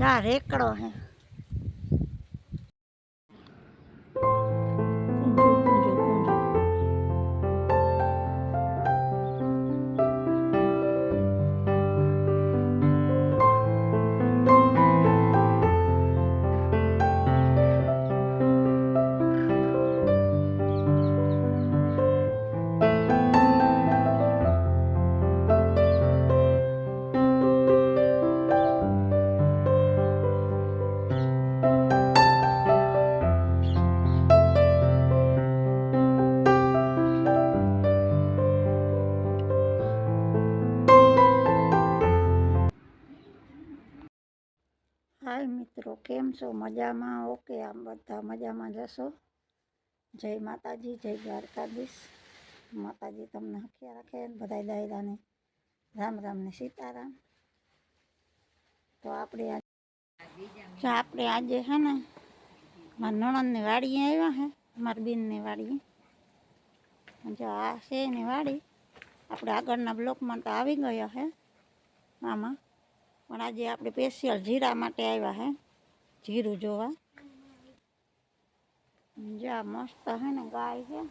જા રેકડો હે हाय मित्रों केम छो मजा में ओके आम बधा मजा में जशो। जय माताजी जय द्वारकाधीश। माताजी तमने हकिया राखे बधाई दायरा ने राम राम ने सीताराम। तो आपणे आज है ने मारी नणंद ने वाड़ी आव्या है मारी बेन ने वाड़ी जो आ छे एनी वाड़ी आपणे आगळना ब्लॉक में तो आवी गया है आमा पण आज आपणे स्पेशियल जीरा माटे आव्या है जीरु जोवा। जा मस्त है ने गाय है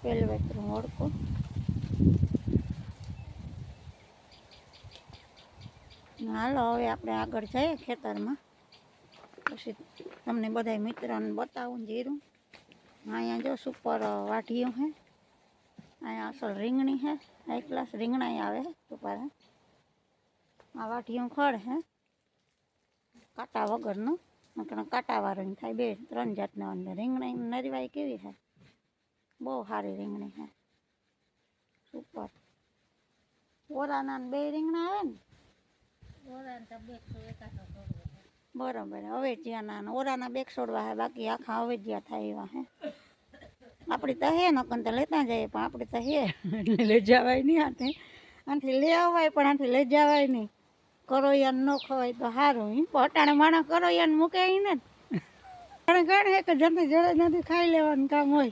पेलवेतरू ओळखो हालो हवे आपणे आगळ जाए खेतर में पछी तमने बधाय मित्रोने बतावुं जीरु। अहींया जो सुपर वाढियो है अहींया असल રીંગણી है हाई क्लास રીંગણાઈ आवे सुपर है। आ वाढियो खड़ है काटा वगरनो नकर काटावाळो थाय बे त्रण जातना अंदर રીંગણાઈ नरीवाई केवी है बहु सारी રીંગણી है सुपर। ओराना बे રીંગણા आवे ने ओराना तो 251 बराबर अवेजियाना ओराना 2 छोड़वा है बाकी आखा अवेजिया थाय एवा है। आपणी तो है नकन तो लेता जाए पण आपणी तो है એટલે લઈ જવાય नहीं हाथे आंथी ले आवाय पण आंथी लई जवाय नहीं। करोयान न खवाय तो सारूं पटाणे माणा करोयान मूके ने पण गण है कि जल्दी जल्दी नहीं खाई लेवानुं काम होय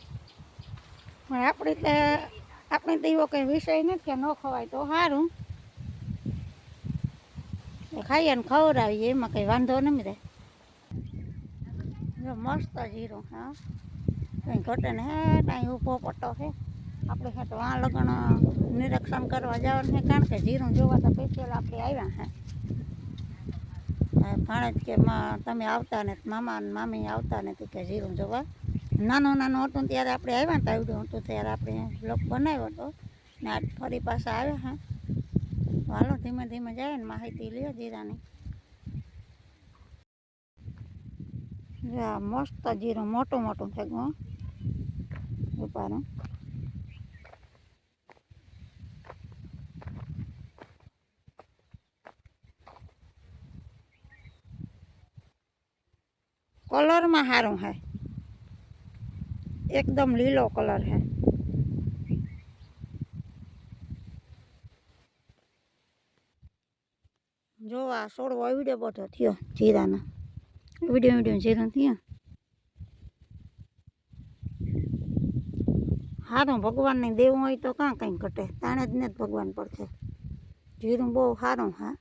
पण आपणे तो एवो कई विषय नहीं कि न खवाय तो सारूं खाईए ने खवरावीए एमां कई वांधो नहीं रहे। जो मस्त जीरो हाँ कहीं घटे ने है कहीं ऊभो पट्टो है आपणे है तो वहाँ लगन निरीक्षण करवा जवानुं है कारण के जीरू जोवा तो स्पेशियल आपणे आव्या है। भाणेज के तमे आवता ने मामा ने मामी आवता ने के जीरू जोवा नानो नानो हतुं त्यारे आपणे आव्या तो आवडुं हतुं त्यारे आपणे ब्लॉग बनाव्यो हतो ने आज फरी पाछा आव्या है। हालो धीमे धीमे जाए ने माहिती लीए जीरानी। मस्त जीरो मोटो मोटो थे गो उपारो कलर में हारो है एकदम लीलो कलर है। जो आ सोड़वो वीडियो बधो थयो जीराना वीडियो जीरो थया हारो भगवान ने देवुं होय तो कां कई घटे ताणे ज ने भगवान पड़शे। जीरू बहु हारो हाँ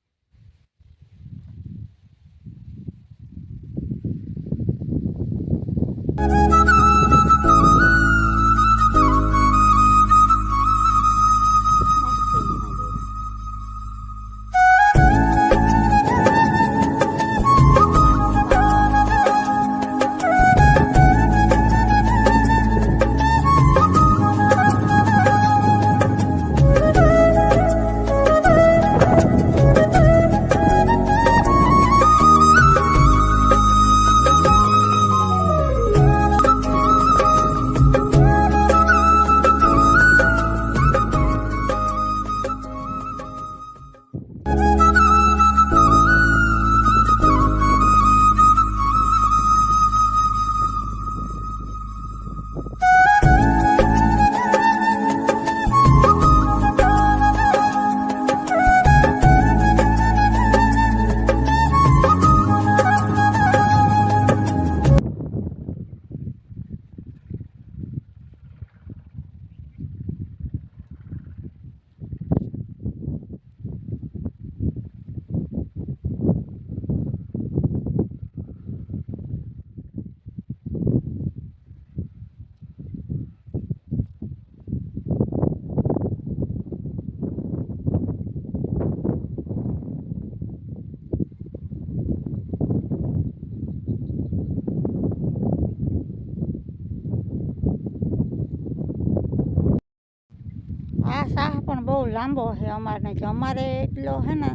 બહુ લાંબો છે અમારે, જો અમારે એટલો છે ને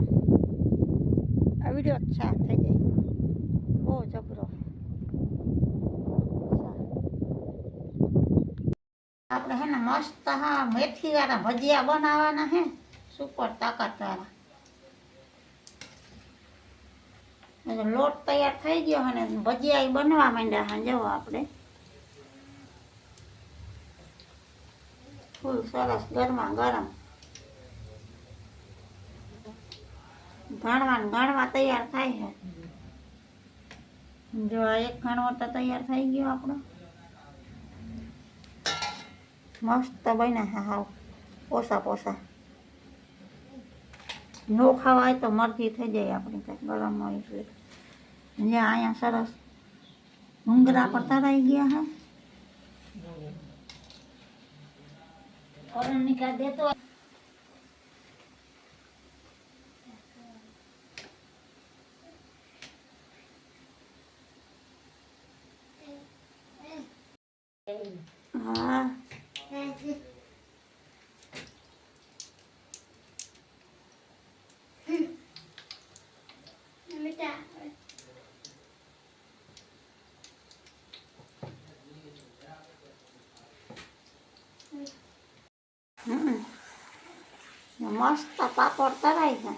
આ વિડીયો સાફ થઈ જાય, બહુ જબરો છે. આપણે છે ને મસ્ત હા મેથીવાળા ભજીયા બનાવવાના છે, સુપર તાકાતવાળા. લોટ તૈયાર થઈ ગયો અને ભજીયા બનવા માંડ્યા છે. જવો આપણે ફૂલ સરસ ગરમા ગરમ ઘાણવા તૈયાર થાય છે. જો આ એક ઘાણવો તો તૈયાર થઈ ગયો આપણો, મસ્ત બન્યા છે હાવ પોસા. નો ખાવા હોય તો મરજી થઈ જાય આપણી કંઈક ગરમ હોય એટલે. જ્યાં અહીંયા સરસ ભૂંગરા પર તરાઈ ગયા છે. નિકાલ દેતો હા મસ્ત પાપડ તરાય છે.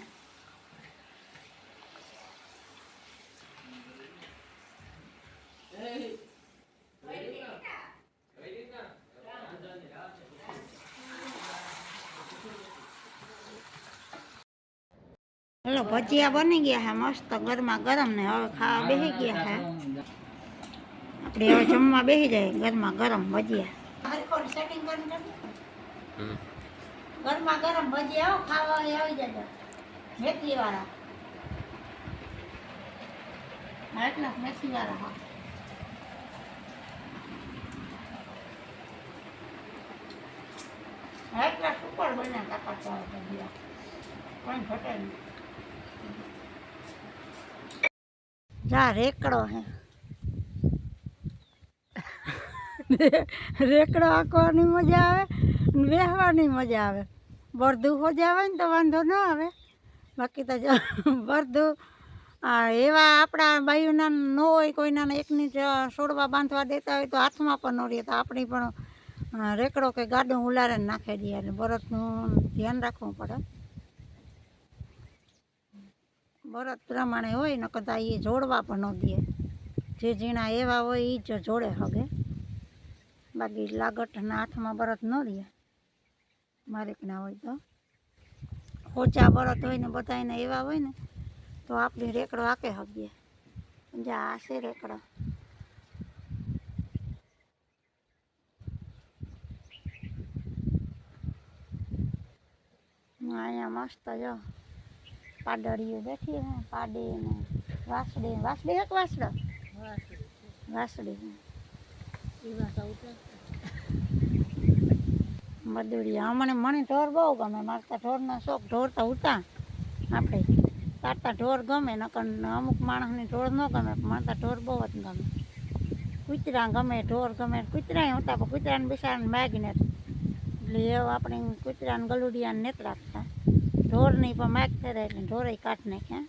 हेलो भजिया बनी गया है मस्त गरमा गरम ने हवे खावा बेही गया है આપણે હવે જમવા બેસી જાય ગરમા ગરમ ભજીયા હરખોડ સેટિંગ કરી ગરમા ગરમ ભજીયા આવો ખાવા આવી જાય મેથી વાળા એટલા મેથી વાળા હા એટલા સુપર બન્યા તાકાત ભજીયા કોઈ ઘટે નહીં. જા રેકડો હે રેકડો આંકવાની મજા આવે ને બેહવાની મજા આવે. બરધું હોજાવે ને તો વાંધો ન આવે, બાકી તો જો બરધું એવા આપણા બાયુના ન હોય, કોઈના એકની છોડવા બાંધવા દેતા હોય તો હાથમાં પણ ન રહે, તો આપણી પણ રેકડો કે ગાડું ઉલારે નાખી દઈએ એટલે બરતનું ધ્યાન રાખવું પડે. બરત પ્રમાણે હોય ને કદાચ એ જોડવા પણ ન દે, જે ઝીણા એવા હોય એ જ જોડે હગે, બાકી લાગટના હાથમાં બરત ન દે. મારેકના હોય તો ઓછા બરત હોય ને બધાને એવા હોય ને તો આપણી રેકડો આકે હગીએ. જા આ છે રેકડો. અહીંયા મસ્ત જો પાડળીઓ બેઠી હે, પાડી ને વાસડી એક વાસડો વાસડી મદુડિયા મને ઢોર બહુ ગમે. મારતા ઢોરના શોખ, ઢોર તો ઉતા આપણે કાઢતા ઢોર ગમે, નકર અમુક માણસને ઢોર ન ગમે, મારતા ઢોર બહુ જ ગમે. કૂતરા ગમે, ઢોર ગમે, કૂતરાય હતા પણ કૂતરાને બિચારાને માગીને એટલે એવું આપણે કૂતરાને ગલુડિયાને નથી રાખતા. ઢોરની પણ માગ કરે એટલે ઢોરે કાઢ નાખ્યા.